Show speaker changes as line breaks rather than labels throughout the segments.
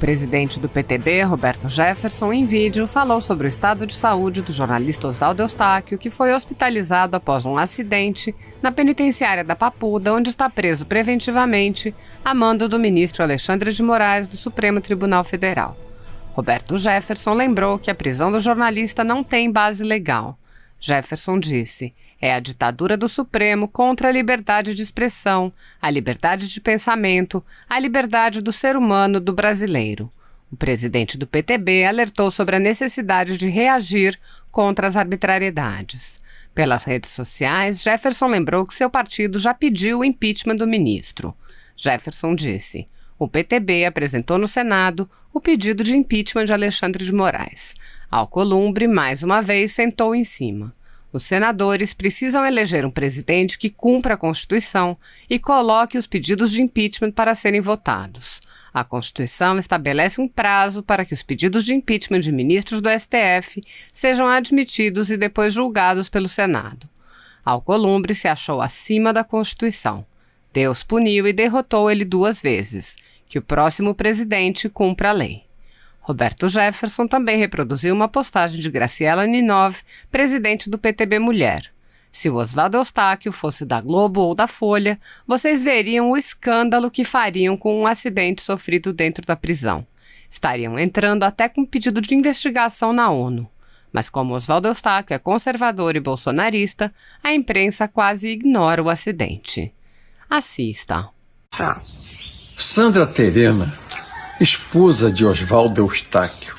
presidente do PTB, Roberto Jefferson, em vídeo, falou sobre o estado de saúde do jornalista Oswaldo Eustáquio, que foi hospitalizado após um acidente na penitenciária da Papuda, onde está preso preventivamente, a mando do ministro Alexandre de Moraes, do Supremo Tribunal Federal. Roberto Jefferson lembrou que a prisão do jornalista não tem base legal. Jefferson disse: é a ditadura do Supremo contra a liberdade de expressão, a liberdade de pensamento, a liberdade do ser humano do brasileiro. O presidente do PTB alertou sobre a necessidade de reagir contra as arbitrariedades. Pelas redes sociais, Jefferson lembrou que seu partido já pediu o impeachment do ministro. Jefferson disse: o PTB apresentou no Senado o pedido de impeachment de Alexandre de Moraes. Alcolumbre, mais uma vez, sentou em cima. Os senadores precisam eleger um presidente que cumpra a Constituição e coloque os pedidos de impeachment para serem votados. A Constituição estabelece um prazo para que os pedidos de impeachment de ministros do STF sejam admitidos e depois julgados pelo Senado. Alcolumbre se achou acima da Constituição. Deus puniu e derrotou ele 2 vezes. Que o próximo presidente cumpra a lei. Roberto Jefferson também reproduziu uma postagem de Graciela Ninov, presidente do PTB Mulher. Se o Oswaldo Eustáquio fosse da Globo ou da Folha, vocês veriam o escândalo que fariam com um acidente sofrido dentro da prisão. Estariam entrando até com pedido de investigação na ONU. Mas como Oswaldo Eustáquio é conservador e bolsonarista, a imprensa quase ignora o acidente. Assista.
Sandra Terena, esposa de Oswaldo Eustáquio,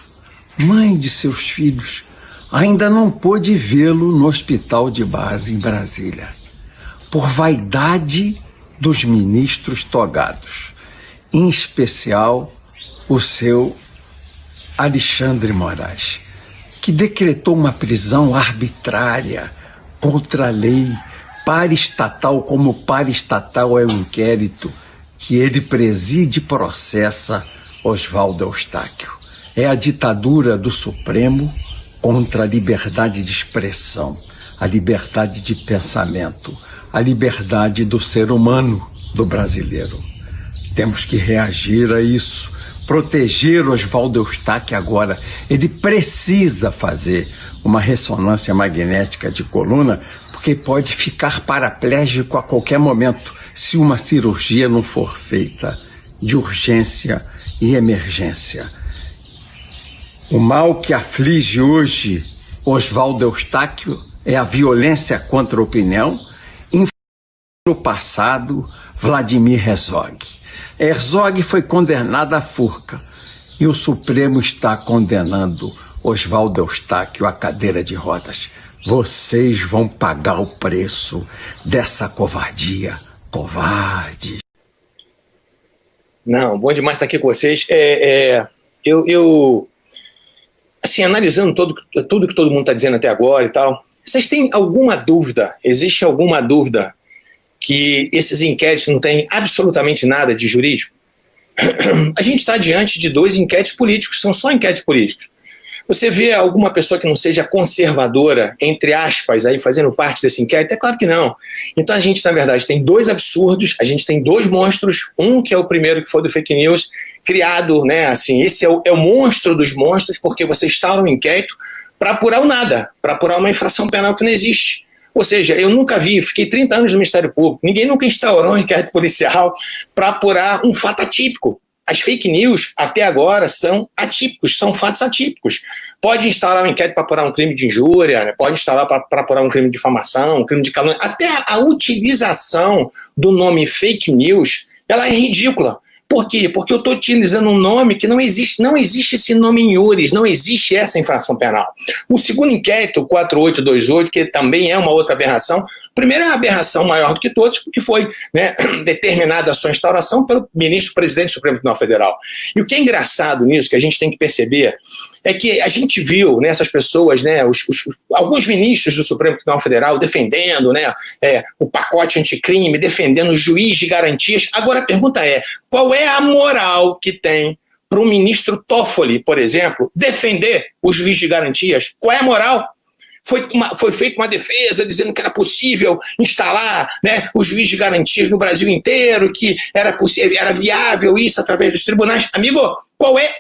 mãe de seus filhos, ainda não pôde vê-lo no hospital de base em Brasília, por vaidade dos ministros togados, em especial o seu Alexandre Moraes, que decretou uma prisão arbitrária contra a lei paraestatal, como paraestatal é o inquérito que ele preside e processa Oswaldo Eustáquio. É a ditadura do Supremo contra a liberdade de expressão, a liberdade de pensamento, a liberdade do ser humano do brasileiro. Temos que reagir a isso, proteger Oswaldo Eustáquio agora. Ele precisa fazer uma ressonância magnética de coluna, porque pode ficar paraplégico a qualquer momento, se uma cirurgia não for feita de urgência e emergência. O mal que aflige hoje Oswaldo Eustáquio é a violência contra a opinião, no passado, Vladimir Herzog. Herzog foi condenado à forca e o Supremo está condenando Oswaldo Eustáquio à cadeira de rodas. Vocês vão pagar o preço dessa covardia. Covarde.
Não, bom demais estar aqui com vocês. Assim, analisando tudo que todo mundo está dizendo até agora e tal, vocês têm alguma dúvida, existe alguma dúvida que esses inquéritos não têm absolutamente nada de jurídico? A gente está diante de 2 inquéritos políticos, são só inquéritos políticos. Você vê alguma pessoa que não seja conservadora, entre aspas, aí fazendo parte desse inquérito? É claro que não. Então a gente, na verdade, tem 2 absurdos, a gente tem 2 monstros, um que é o primeiro que foi do fake news, criado, né, assim, esse é o monstro dos monstros, porque você instaura um inquérito para apurar o nada, para apurar uma infração penal que não existe. Ou seja, eu nunca vi, fiquei 30 anos no Ministério Público, ninguém nunca instaurou um inquérito policial para apurar um fato atípico. As fake news, até agora, são atípicos, são fatos atípicos. Pode instaurar um inquérito para apurar um crime de injúria, né? Pode instaurar para apurar um crime de difamação, um crime de calúnia. Até a utilização do nome fake news, ela é ridícula. Por quê? Porque eu estou utilizando um nome que não existe esse nome em iures, não existe essa infração penal. O segundo inquérito, o 4828, que também é uma outra aberração, primeiro é uma aberração maior do que todos, porque foi, né, determinada a sua instauração pelo ministro-presidente do Supremo Tribunal Federal. E o que é engraçado nisso, que a gente tem que perceber, é que a gente viu nessas pessoas, né, alguns ministros do Supremo Tribunal Federal defendendo, né, o pacote anticrime, defendendo o juiz de garantias. Agora a pergunta é, qual é a moral que tem para o ministro Toffoli, por exemplo, defender o juiz de garantias? Qual é a moral? foi feita uma defesa dizendo que era possível instalar, né, o juiz de garantias no Brasil inteiro, que era viável isso através dos tribunais. Amigo,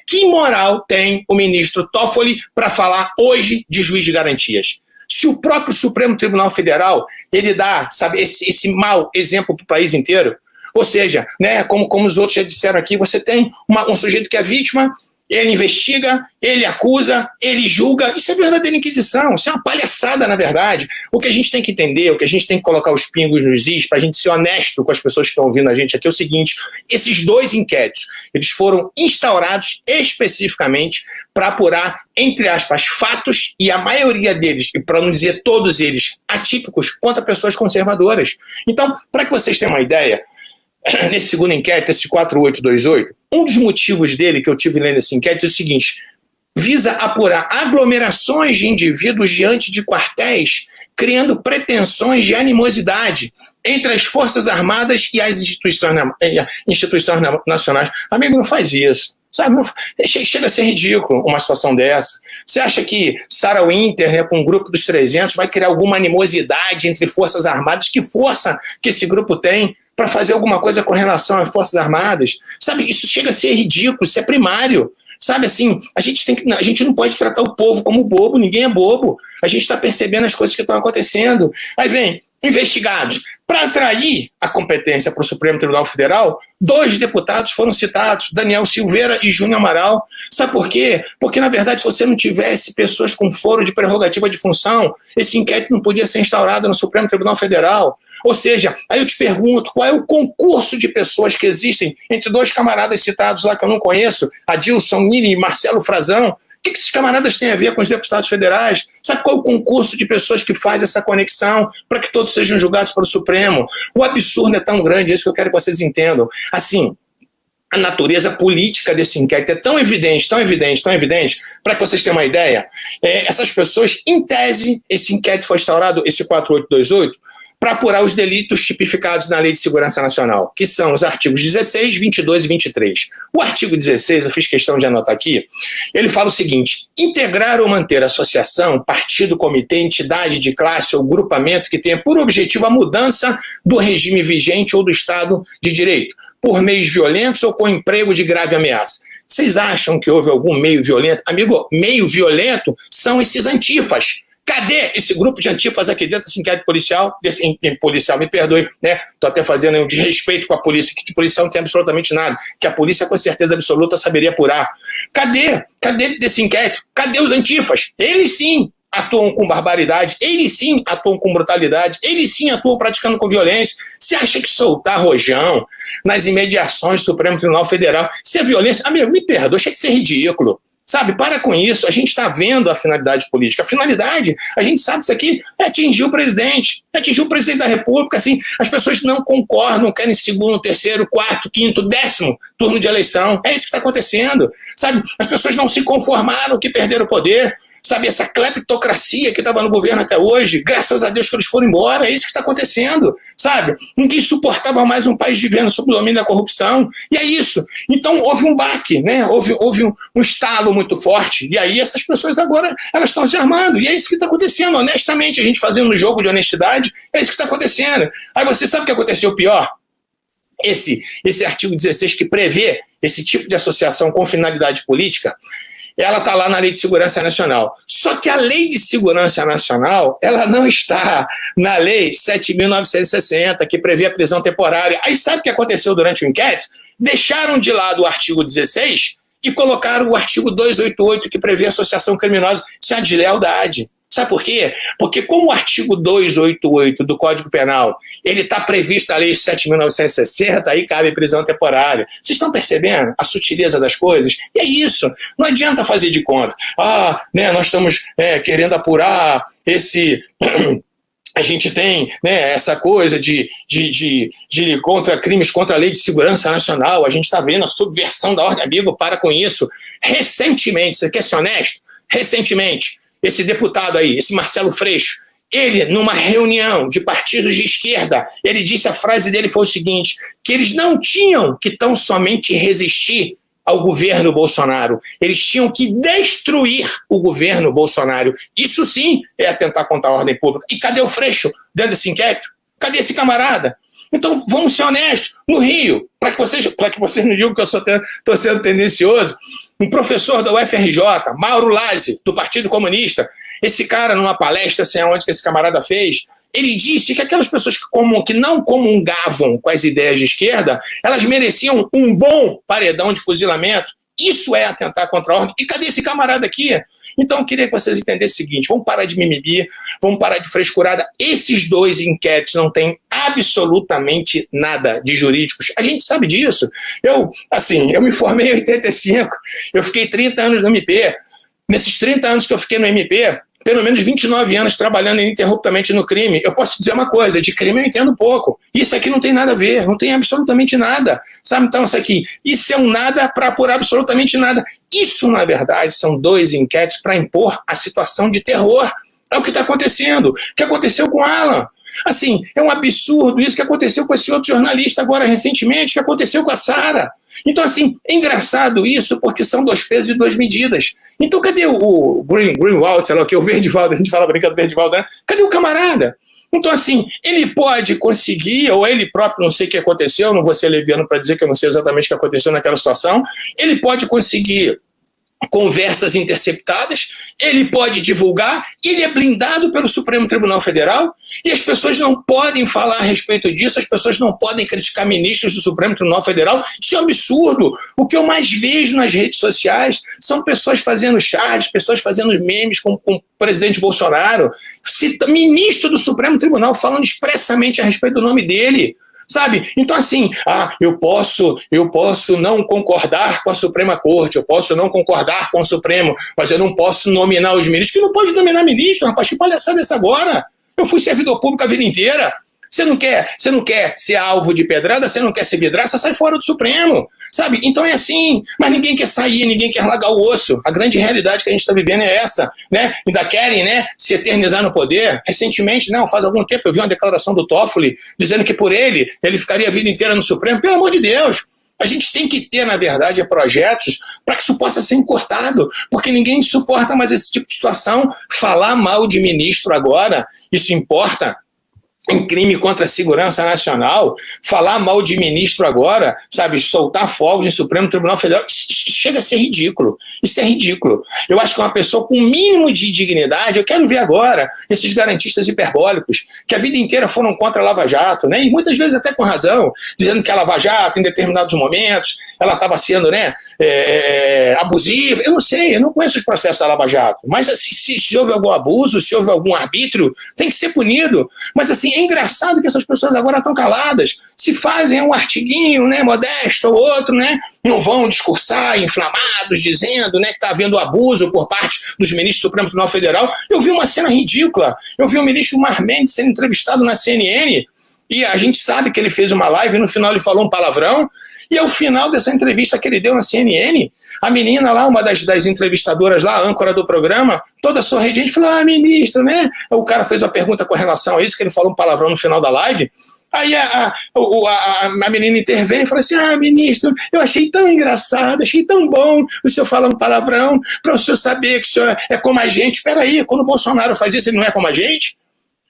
que moral tem o ministro Toffoli para falar hoje de juiz de garantias? Se o próprio Supremo Tribunal Federal ele dá, sabe, esse mau exemplo para o país inteiro, ou seja, né, como os outros já disseram aqui, você tem um sujeito que é vítima, ele investiga, ele acusa, ele julga. Isso é verdadeira inquisição, isso é uma palhaçada, na verdade. O que a gente tem que entender, o que a gente tem que colocar os pingos nos is, para a gente ser honesto com as pessoas que estão ouvindo a gente aqui, é o seguinte: esses 2 inquéritos, eles foram instaurados especificamente para apurar, entre aspas, fatos, e a maioria deles, e para não dizer todos eles, atípicos, contra pessoas conservadoras. Então, para que vocês tenham uma ideia, nesse segundo inquérito, esse 4828, um dos motivos dele que eu tive lendo esse inquérito é o seguinte: visa apurar aglomerações de indivíduos diante de quartéis, criando pretensões de animosidade entre as Forças Armadas e as instituições nacionais. Amigo, não faz isso. Sabe, chega a ser ridículo uma situação dessa. Você acha que Sarah Winter, né, com o grupo dos 300, vai criar alguma animosidade entre Forças Armadas? Que força que esse grupo tem para fazer alguma coisa com relação às Forças Armadas? Sabe, isso chega a ser ridículo, isso é primário. Sabe, assim, a gente não pode tratar o povo como bobo, ninguém é bobo. A gente está percebendo as coisas que estão acontecendo. Aí vem, investigados. Para atrair a competência para o Supremo Tribunal Federal, 2 deputados foram citados, Daniel Silveira e Júnior Amaral. Sabe por quê? Porque, na verdade, se você não tivesse pessoas com foro de prerrogativa de função, esse inquérito não podia ser instaurado no Supremo Tribunal Federal. Ou seja, aí eu te pergunto, qual é o concurso de pessoas que existem entre 2 camaradas citados lá que eu não conheço, Adilson Nili e Marcelo Frazão? O que esses camaradas têm a ver com os deputados federais? Sabe qual é o concurso de pessoas que faz essa conexão para que todos sejam julgados pelo Supremo? O absurdo é tão grande, é isso que eu quero que vocês entendam. Assim, a natureza política desse inquérito é tão evidente, para que vocês tenham uma ideia, essas pessoas, em tese, esse inquérito foi instaurado, esse 4828, para apurar os delitos tipificados na Lei de Segurança Nacional, que são os artigos 16, 22 e 23. O artigo 16, eu fiz questão de anotar aqui, ele fala o seguinte: integrar ou manter associação, partido, comitê, entidade de classe ou grupamento que tenha por objetivo a mudança do regime vigente ou do Estado de Direito, por meios violentos ou com emprego de grave ameaça. Vocês acham que houve algum meio violento? Amigo, meio violento são esses antifas. Cadê esse grupo de antifas aqui dentro desse inquérito policial? Policial, me perdoe, né? Estou até fazendo um desrespeito com a polícia, que de policial não tem absolutamente nada, que a polícia com certeza absoluta saberia apurar. Cadê desse inquérito? Cadê os antifas? Eles sim atuam com barbaridade, eles sim atuam com brutalidade, eles sim atuam praticando com violência. Você acha que soltar rojão nas imediações do Supremo Tribunal Federal, se é violência? Amigo, me perdoe, deixa de ser ridículo. Sabe, para com isso, a gente está vendo a finalidade política. A finalidade, a gente sabe isso aqui, é atingir o presidente da República, assim, as pessoas não concordam, querem segundo, terceiro, quarto, quinto, 10º turno de eleição, é isso que está acontecendo, sabe, as pessoas não se conformaram que perderam o poder, sabe, essa cleptocracia que estava no governo até hoje, graças a Deus que eles foram embora, é isso que está acontecendo, sabe? Ninguém suportava mais um país vivendo sob o domínio da corrupção, e é isso. Então houve um baque, né? Houve um estalo muito forte, e aí essas pessoas agora, elas estão se armando, e é isso que está acontecendo, honestamente, a gente fazendo um jogo de honestidade, é isso que está acontecendo. Aí você sabe o que aconteceu pior? Esse artigo 16 que prevê esse tipo de associação com finalidade política, ela está lá na Lei de Segurança Nacional. Só que a Lei de Segurança Nacional, ela não está na Lei 7.960, que prevê a prisão temporária. Aí sabe o que aconteceu durante o inquérito? Deixaram de lado o artigo 16 e colocaram o artigo 288, que prevê associação criminosa. Isso é uma deslealdade. Sabe por quê? Porque como o artigo 288 do Código Penal, ele está previsto na Lei 7.960, aí cabe prisão temporária. Vocês estão percebendo a sutileza das coisas? E é isso. Não adianta fazer de conta. Nós estamos querendo apurar esse... A gente tem, né, essa coisa de contra crimes contra a Lei de Segurança Nacional, a gente está vendo a subversão da ordem. Amigo, para com isso. Recentemente, você quer ser honesto? Recentemente, esse deputado aí, esse Marcelo Freixo, ele, numa reunião de partidos de esquerda, ele disse, a frase dele foi o seguinte, que eles não tinham que tão somente resistir ao governo Bolsonaro. Eles tinham que destruir o governo Bolsonaro. Isso sim é atentar contra a ordem pública. E cadê o Freixo dentro desse inquérito? Cadê esse camarada? Então vamos ser honestos. No Rio, para que vocês não digam que eu estou sendo tendencioso, um professor da UFRJ, Mauro Lazzi, do Partido Comunista, esse cara, numa palestra, sei aonde que esse camarada fez, ele disse que aquelas pessoas que não comungavam com as ideias de esquerda, elas mereciam um bom paredão de fuzilamento. Isso é atentar contra a ordem. E cadê esse camarada aqui? Então, eu queria que vocês entendessem o seguinte, vamos parar de mimimi, vamos parar de frescurada. Esses dois inquéritos não têm absolutamente nada de jurídicos. A gente sabe disso. Eu me formei em 85, eu fiquei 30 anos no MP. Nesses 30 anos que eu fiquei no MP, pelo menos 29 anos trabalhando ininterruptamente no crime. Eu posso dizer uma coisa, de crime eu entendo pouco. Isso aqui não tem nada a ver, não tem absolutamente nada. Sabe, então isso é um nada para por absolutamente nada. Isso, na verdade, são dois inquéritos para impor a situação de terror. É o que está acontecendo. O que aconteceu com Alan? Assim, é um absurdo isso que aconteceu com esse outro jornalista agora recentemente, que aconteceu com a Sara. Então, assim, é engraçado isso porque são 2 pesos e 2 medidas. Então, cadê o Greenwald, sei lá o que, o Verdivaldo, a gente fala brincando do Verdivaldo, né? Cadê o camarada? Então, assim, ele pode conseguir, ou ele próprio, não sei o que aconteceu, não vou ser leviano para dizer que eu não sei exatamente o que aconteceu naquela situação, ele pode conseguir conversas interceptadas, ele pode divulgar, ele é blindado pelo Supremo Tribunal Federal e as pessoas não podem falar a respeito disso, as pessoas não podem criticar ministros do Supremo Tribunal Federal. Isso é um absurdo. O que eu mais vejo nas redes sociais são pessoas fazendo chats, pessoas fazendo memes com o presidente Bolsonaro, ministro do Supremo Tribunal falando expressamente a respeito do nome dele. Sabe? Então, assim, eu posso não concordar com a Suprema Corte, eu posso não concordar com o Supremo, mas eu não posso nominar os ministros. Que não pode nominar ministro, rapaz, que palhaçada é essa agora? Eu fui servidor público a vida inteira. Você não quer ser alvo de pedrada, você não quer ser vidraça, sai fora do Supremo, sabe? Então é assim, mas ninguém quer sair, ninguém quer largar o osso. A grande realidade que a gente está vivendo é essa, né? Ainda querem, né, se eternizar no poder. Recentemente, não, faz algum tempo eu vi uma declaração do Toffoli dizendo que por ele ficaria a vida inteira no Supremo. Pelo amor de Deus! A gente tem que ter, na verdade, projetos para que isso possa ser encurtado, porque ninguém suporta mais esse tipo de situação. Falar mal de ministro agora, isso importa? Em crime contra a segurança nacional, falar mal de ministro agora, sabe, soltar fogos em Supremo Tribunal Federal, chega a ser ridículo. Isso é ridículo. Eu acho que uma pessoa com um mínimo de dignidade, eu quero ver agora esses garantistas hiperbólicos, que a vida inteira foram contra a Lava Jato, né, e muitas vezes até com razão, dizendo que a Lava Jato, em determinados momentos, ela estava sendo, né, abusiva. Eu não sei, eu não conheço os processos da Lava Jato, mas assim, se houve algum abuso, se houve algum arbítrio, tem que ser punido. Mas assim, é engraçado que essas pessoas agora estão caladas. Se fazem um artiguinho, né, modesto ou outro, né, não vão discursar inflamados, dizendo, né, que está havendo abuso por parte dos ministros do Supremo Tribunal Federal. Eu vi uma cena ridícula. Eu vi o ministro Mar Mendes sendo entrevistado na CNN e a gente sabe que ele fez uma live e no final ele falou um palavrão. E ao final dessa entrevista que ele deu na CNN, a menina lá, uma das entrevistadoras lá, a âncora do programa, toda sorridente, falou, ministro, né? O cara fez uma pergunta com relação a isso, que ele falou um palavrão no final da live. Aí a menina intervém e fala assim, ministro, eu achei tão engraçado, achei tão bom o senhor falando palavrão, para o senhor saber que o senhor é como a gente. Espera aí, quando o Bolsonaro faz isso, ele não é como a gente?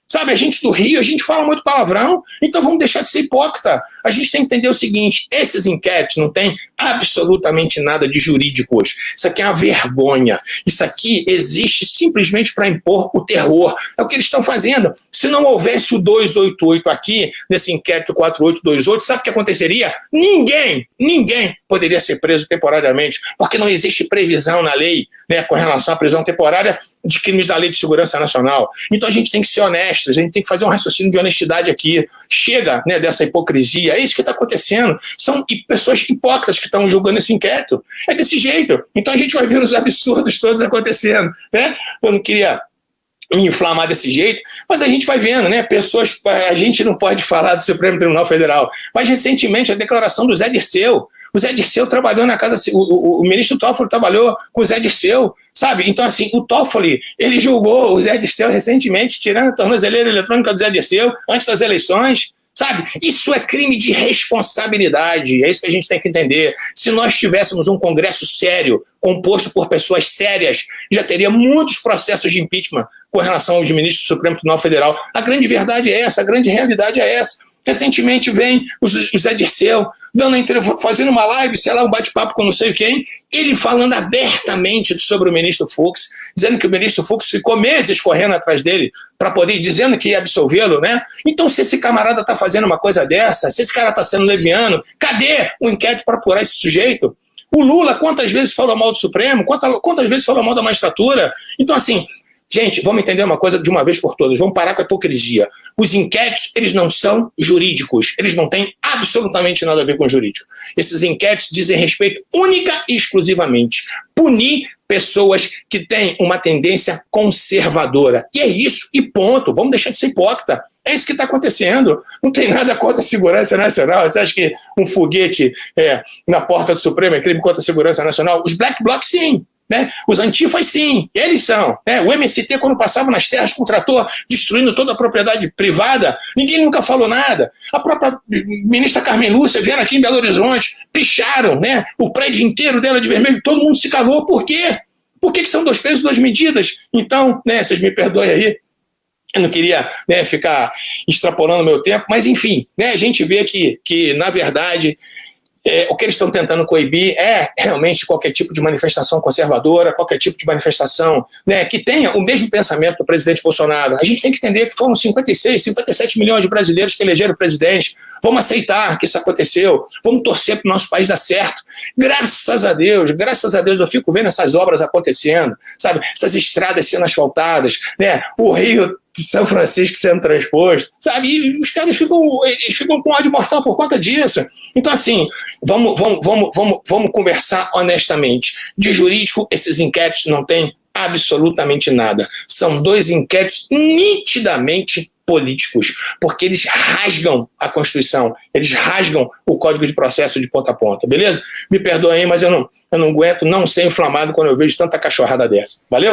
Sabe, a gente do Rio, a gente fala muito palavrão, então vamos deixar de ser hipócrita. A gente tem que entender o seguinte, esses inquéritos não têm absolutamente nada de jurídico hoje. Isso aqui é uma vergonha. Isso aqui existe simplesmente para impor o terror. É o que eles estão fazendo. Se não houvesse o 288 aqui, nesse inquérito 4828, sabe o que aconteceria? Ninguém poderia ser preso temporariamente, porque não existe previsão na lei, né, com relação à prisão temporária de crimes da Lei de Segurança Nacional. Então a gente tem que ser honesto, a gente tem que fazer um raciocínio de honestidade aqui. Chega, né, dessa hipocrisia. É isso que está acontecendo. São pessoas hipócritas que estão julgando esse inquérito. É desse jeito. Então a gente vai ver os absurdos todos acontecendo, né? Eu não queria me inflamar desse jeito, mas a gente vai vendo, né? Pessoas, a gente não pode falar do Supremo Tribunal Federal, mas recentemente a declaração do Zé Dirceu. O Zé Dirceu trabalhou na casa, o ministro Toffoli trabalhou com o Zé Dirceu, sabe? Então, assim, o Toffoli, ele julgou o Zé Dirceu recentemente, tirando a tornozeleira eletrônica do Zé Dirceu antes das eleições, Sabe? Isso é crime de responsabilidade, é isso que a gente tem que entender. Se nós tivéssemos um Congresso sério, composto por pessoas sérias, já teria muitos processos de impeachment com relação aos ministros do Supremo Tribunal Federal. A grande verdade é essa, a grande realidade é essa. Recentemente vem o Zé Dirceu fazendo uma live, sei lá, um bate-papo com não sei quem, ele falando abertamente sobre o ministro Fux, dizendo que o ministro Fux ficou meses correndo atrás dele para poder, dizendo que ia absolvê-lo, né? Então, se esse camarada está fazendo uma coisa dessa, se esse cara está sendo leviano, cadê o inquérito para apurar esse sujeito? O Lula, quantas vezes falou mal do Supremo? Quantas vezes falou mal da magistratura? Então, assim, gente, vamos entender uma coisa de uma vez por todas, vamos parar com a hipocrisia. Os inquéritos, eles não são jurídicos, eles não têm absolutamente nada a ver com jurídico. Esses inquéritos dizem respeito única e exclusivamente punir pessoas que têm uma tendência conservadora. E é isso, e ponto. Vamos deixar de ser hipócrita. É isso que está acontecendo. Não tem nada contra a segurança nacional. Você acha que um foguete na porta do Supremo é crime contra a segurança nacional? Os black blocs, sim. Né? Os antifas, sim, eles são. Né? O MST, quando passava nas terras com o trator, destruindo toda a propriedade privada, ninguém nunca falou nada. A própria ministra Carmen Lúcia vieram aqui em Belo Horizonte, picharam, né, o prédio inteiro dela de vermelho, todo mundo se calou. Por quê? Por que são 2 pesos, 2 medidas? Então, né, vocês me perdoem aí, eu não queria, né, ficar extrapolando o meu tempo, mas enfim, né, a gente vê que na verdade, o que eles estão tentando coibir é realmente qualquer tipo de manifestação conservadora, qualquer tipo de manifestação, né, que tenha o mesmo pensamento do presidente Bolsonaro. A gente tem que entender que foram 56, 57 milhões de brasileiros que elegeram o presidente. Vamos aceitar que isso aconteceu, vamos torcer para o nosso país dar certo. Graças a Deus, eu fico vendo essas obras acontecendo, sabe? Essas estradas sendo asfaltadas, né? O Rio de São Francisco sendo transposto, sabe? E os caras ficam com ódio mortal por conta disso. Então, assim, vamos conversar honestamente. De jurídico, esses inquéritos não têm absolutamente nada. São 2 inquéritos nitidamente políticos, porque eles rasgam a Constituição, eles rasgam o Código de Processo de ponta a ponta, beleza? Me perdoem aí, mas eu não aguento não ser inflamado quando eu vejo tanta cachorrada dessa. Valeu?